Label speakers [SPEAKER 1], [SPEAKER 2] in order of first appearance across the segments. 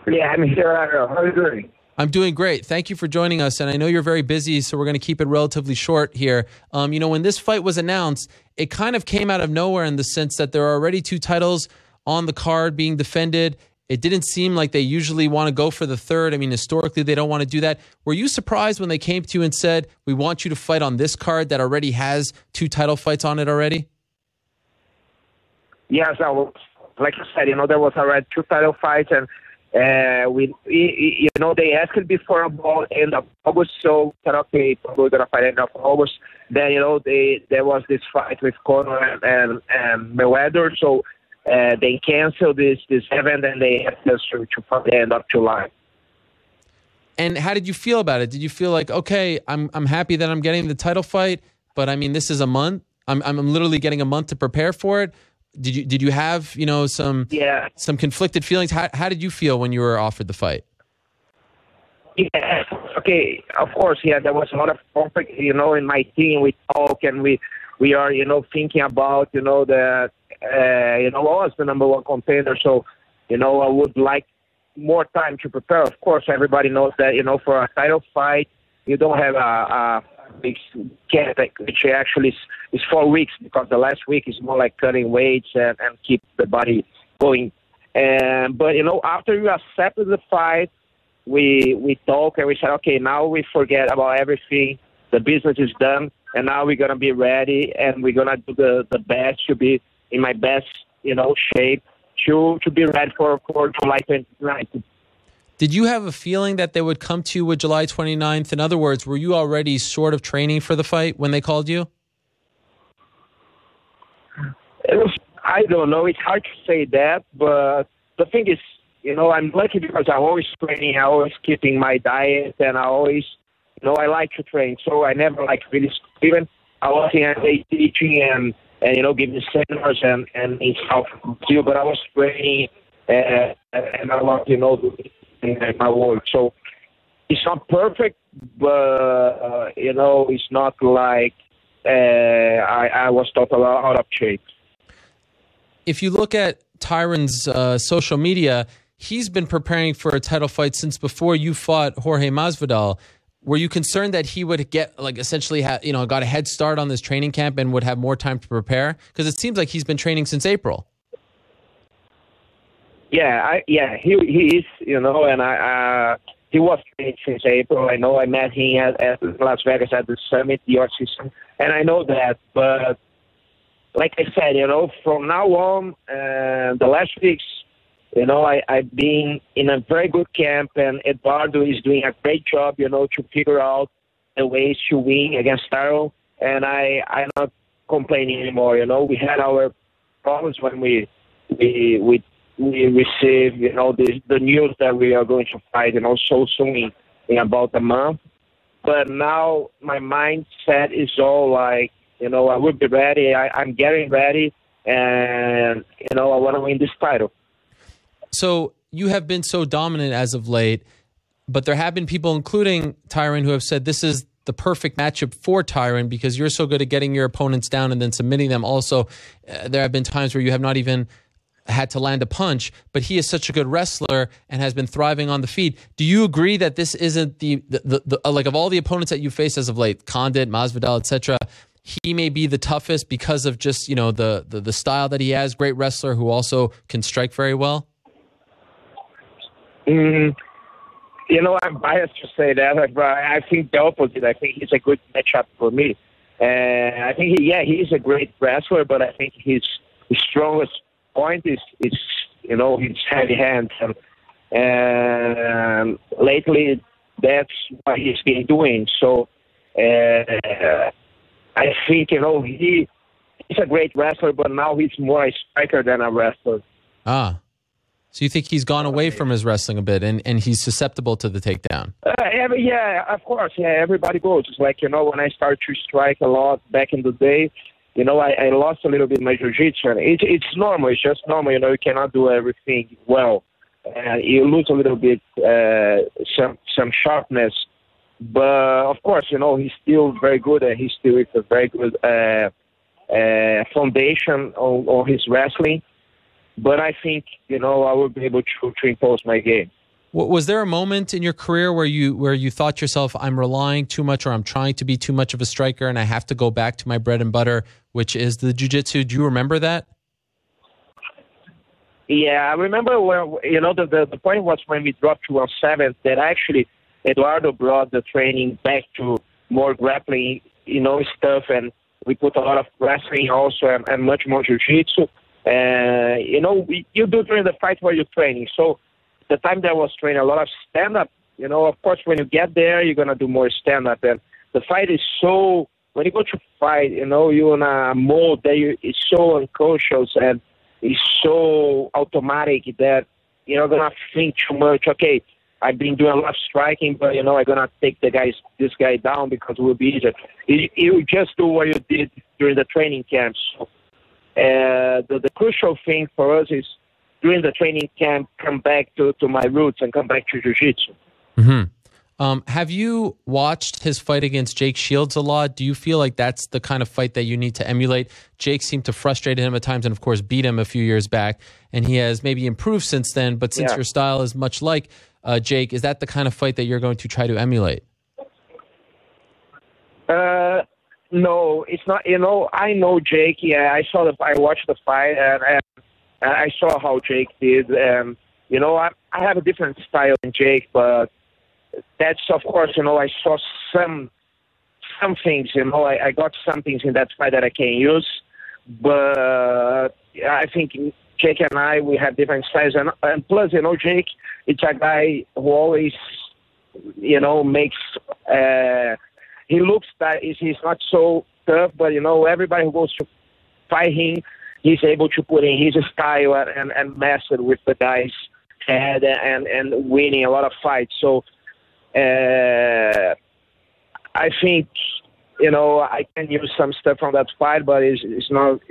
[SPEAKER 1] Yeah, I'm here. How are you doing?
[SPEAKER 2] I'm doing great. Thank you for joining us. And I know you're very busy, so we're going to keep it relatively short here. When this fight was announced, it kind of came out of nowhere in the sense that there are already 2 titles on the card being defended. It didn't seem like they usually want to go for the third. I mean, historically, they don't want to do that. Were you surprised when they came to you and said, we want you to fight on this card that already has 2 title fights on it already?
[SPEAKER 1] Yes, I was. Like you said, there was already 2 title fights, and they asked before about end of August, so said, okay, we're gonna fight end of August. Then there was this fight with Conor and Mayweather, so they canceled this event, and they had us to fight the end of July.
[SPEAKER 2] And how did you feel about it? Did you feel like, okay, I'm happy that I'm getting the title fight, but I mean, this is a month. I'm literally getting a month to prepare for it. Did you have some conflicted feelings? How did you feel when you were offered the fight?
[SPEAKER 1] Yeah, okay, of course, yeah, there was a lot of conflict, in my team. We talk and we are, thinking about, that, I was the number 1 contender, so, I would like more time to prepare. Of course, everybody knows that, for a title fight, you don't have a big camp, which actually is 4 weeks, because the last week is more like cutting weights and keep the body going. But, after you accepted the fight, we talk and we said, okay, now we forget about everything. The business is done, and now we're going to be ready, and we're going to do the best to be in my best, shape to be ready for July 29th.
[SPEAKER 2] Did you have a feeling that they would come to you with July 29th? In other words, were you already sort of training for the fight when they called you?
[SPEAKER 1] I don't know. It's hard to say that, but the thing is, I'm lucky because I'm always training, I'm always keeping my diet, and I always, I like to train. So I never really even I was in teaching and giving seminars and in South Brazil, but I was training and I love, in my work. So it's not perfect, but, it's not like I was totally out of shape.
[SPEAKER 2] If you look at Tyron's social media, he's been preparing for a title fight since before you fought Jorge Masvidal. Were you concerned that he would get, essentially, got a head start on this training camp and would have more time to prepare? Because it seems like he's been training since April.
[SPEAKER 1] Yeah, he is, and he was training since April. I know I met him at Las Vegas at the summit, the UFC summit, and I know that. But like I said, from now on, the last weeks, I've been in a very good camp, and Eduardo is doing a great job, to figure out the ways to win against Tyron, and I'm not complaining anymore. We had our problems when we receive, the news that we are going to fight, so soon in about a month. But now my mindset is all like, I will be ready. I'm getting ready, and, I want to win this title.
[SPEAKER 2] So you have been so dominant as of late, but there have been people, including Tyron, who have said this is the perfect matchup for Tyron because you're so good at getting your opponents down and then submitting them. Also, there have been times where you have not even had to land a punch, but he is such a good wrestler and has been thriving on the feet. Do you agree that this isn't the of all the opponents that you face as of late, Condit, Masvidal, etc., he may be the toughest because of just, the style that he has, great wrestler who also can strike very well?
[SPEAKER 1] I'm biased to say that, but I think the opposite. I think he's a good matchup for me. I think he's a great wrestler, but I think his strongest point is his heavy hands, and lately that's what he's been doing. So I think he's a great wrestler, but now he's more a striker than a wrestler.
[SPEAKER 2] So you think he's gone away from his wrestling a bit, and he's susceptible to the takedown?
[SPEAKER 1] Yeah, of course. Yeah, everybody goes. It's like, when I started to strike a lot back in the day, I lost a little bit my jiu-jitsu. It's normal. It's just normal. You cannot do everything well. You lose a little bit, some sharpness. But, of course, he's still very good, and he's still with a very good foundation on his wrestling. But I think, I will be able to impose my game.
[SPEAKER 2] Was there a moment in your career where you thought to yourself, I'm relying too much or I'm trying to be too much of a striker and I have to go back to my bread and butter, which is the jiu-jitsu? Do you remember that?
[SPEAKER 1] Yeah, I remember when, the point was when we dropped to 1/7 that actually Eduardo brought the training back to more grappling, stuff, and we put a lot of wrestling also and much more jiu-jitsu. You do during the fight while you're training. So the time that I was training, a lot of stand-up, of course, when you get there, you're going to do more stand-up. And the fight is so, when you go to fight, you're in a mode that it's so unconscious and it's so automatic that you're not going to think too much. Okay, I've been doing a lot of striking, but, I'm going to take this guy down because it will be easier. You just do what you did during the training camps. So, the crucial thing for us is during the training camp, come back to my roots and come back to jiu-jitsu.
[SPEAKER 2] Mm-hmm. Have you watched his fight against Jake Shields a lot? Do you feel like that's the kind of fight that you need to emulate? Jake seemed to frustrate him at times and, of course, beat him a few years back. And he has maybe improved since then. But since your style is much like Jake, is that the kind of fight that you're going to try to emulate?
[SPEAKER 1] No, it's not. I know Jake. Yeah, I watched the fight and I saw how Jake did. I have a different style than Jake, but that's, of course, I saw some things, I got some things in that fight that I can use, but I think Jake and we have different styles, and plus, Jake, it's a guy who always, makes, he looks that he's not so tough, but, everybody who goes to fight him, he's able to put in his style and mess it with the guy's head and winning a lot of fights, so I think I can use some stuff from that fight, but it's not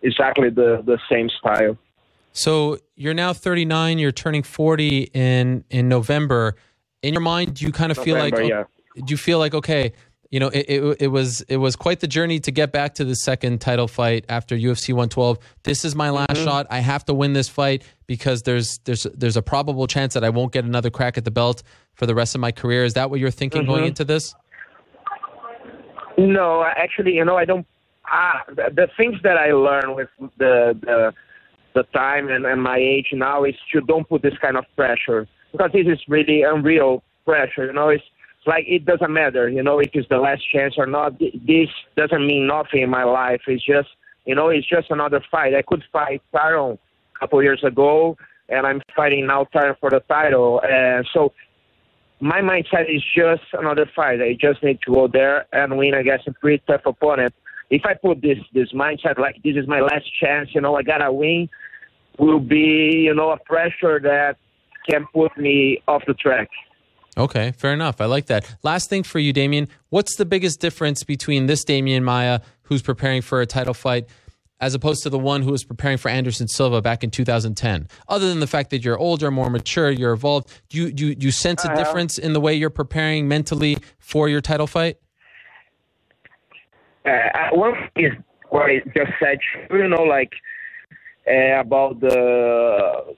[SPEAKER 1] exactly the same style.
[SPEAKER 2] So you're now 39. You're turning 40 in November. In your mind, do you kind of feel like? Do you feel like okay? It was quite the journey to get back to the second title fight after UFC 112. This is my last shot. I have to win this fight because there's a probable chance that I won't get another crack at the belt for the rest of my career. Is that what you're thinking going into this?
[SPEAKER 1] No, actually, I don't. The things that I learned with the time and my age now is you don't put this kind of pressure because this is really unreal pressure. It's like it doesn't matter, if it's the last chance or not. This doesn't mean nothing in my life. It's just, it's just another fight. I could fight Tyron a couple years ago, and I'm fighting now Tyron for the title. So my mindset is just another fight. I just need to go there and win against a pretty tough opponent. If I put this mindset like this is my last chance, I gotta win, will be, a pressure that can put me off the track.
[SPEAKER 2] Okay, fair enough. I like that. Last thing for you, Demian. What's the biggest difference between this Demian Maia, who's preparing for a title fight, as opposed to the one who was preparing for Anderson Silva back in 2010? Other than the fact that you're older, more mature, you're evolved, do you sense a difference in the way you're preparing mentally for your title fight?
[SPEAKER 1] One is what I just said, about the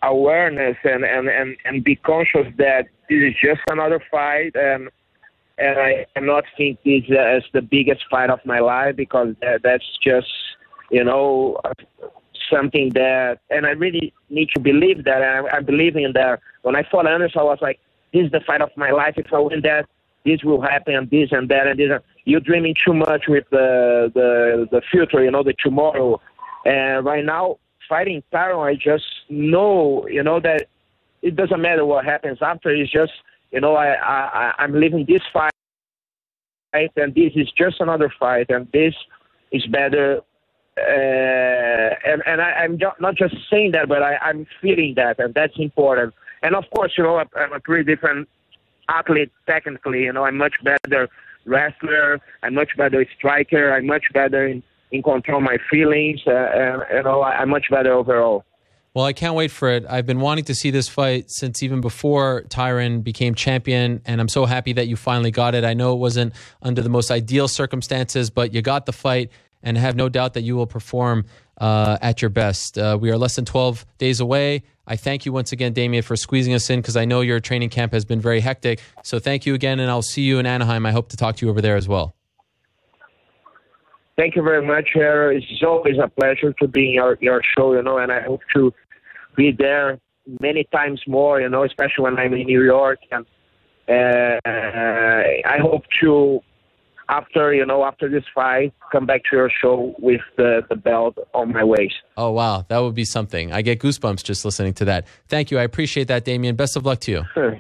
[SPEAKER 1] awareness and be conscious that this is just another fight, and I cannot think this as the biggest fight of my life because that's just something that, and I really need to believe that, and I believe in that. When I fought Anderson, I was like, this is the fight of my life. If I win that, this will happen, and this and that and this. You're dreaming too much with the future, the tomorrow. And right now, fighting Tyron, I just know, that it doesn't matter what happens after. It's just, I'm living this fight, and this is just another fight, and this is better. And I'm not just saying that, but I'm feeling that, and that's important. And of course, I'm a pretty different athlete technically. I'm much better wrestler. I'm much better striker. I'm much better in control my feelings. I'm much better overall.
[SPEAKER 2] Well, I can't wait for it. I've been wanting to see this fight since even before Tyron became champion, and I'm so happy that you finally got it. I know it wasn't under the most ideal circumstances, but you got the fight, and have no doubt that you will perform at your best. We are less than 12 days away. I thank you once again, Demian, for squeezing us in because I know your training camp has been very hectic. So thank you again, and I'll see you in Anaheim. I hope to talk to you over there as well.
[SPEAKER 1] Thank you very much, Harry. It's always a pleasure to be in your show, and I hope to be there many times more, especially when I'm in New York. And I hope to, after this fight, come back to your show with the belt on my waist.
[SPEAKER 2] Oh, wow. That would be something. I get goosebumps just listening to that. Thank you. I appreciate that, Demian. Best of luck to you.
[SPEAKER 1] Sure.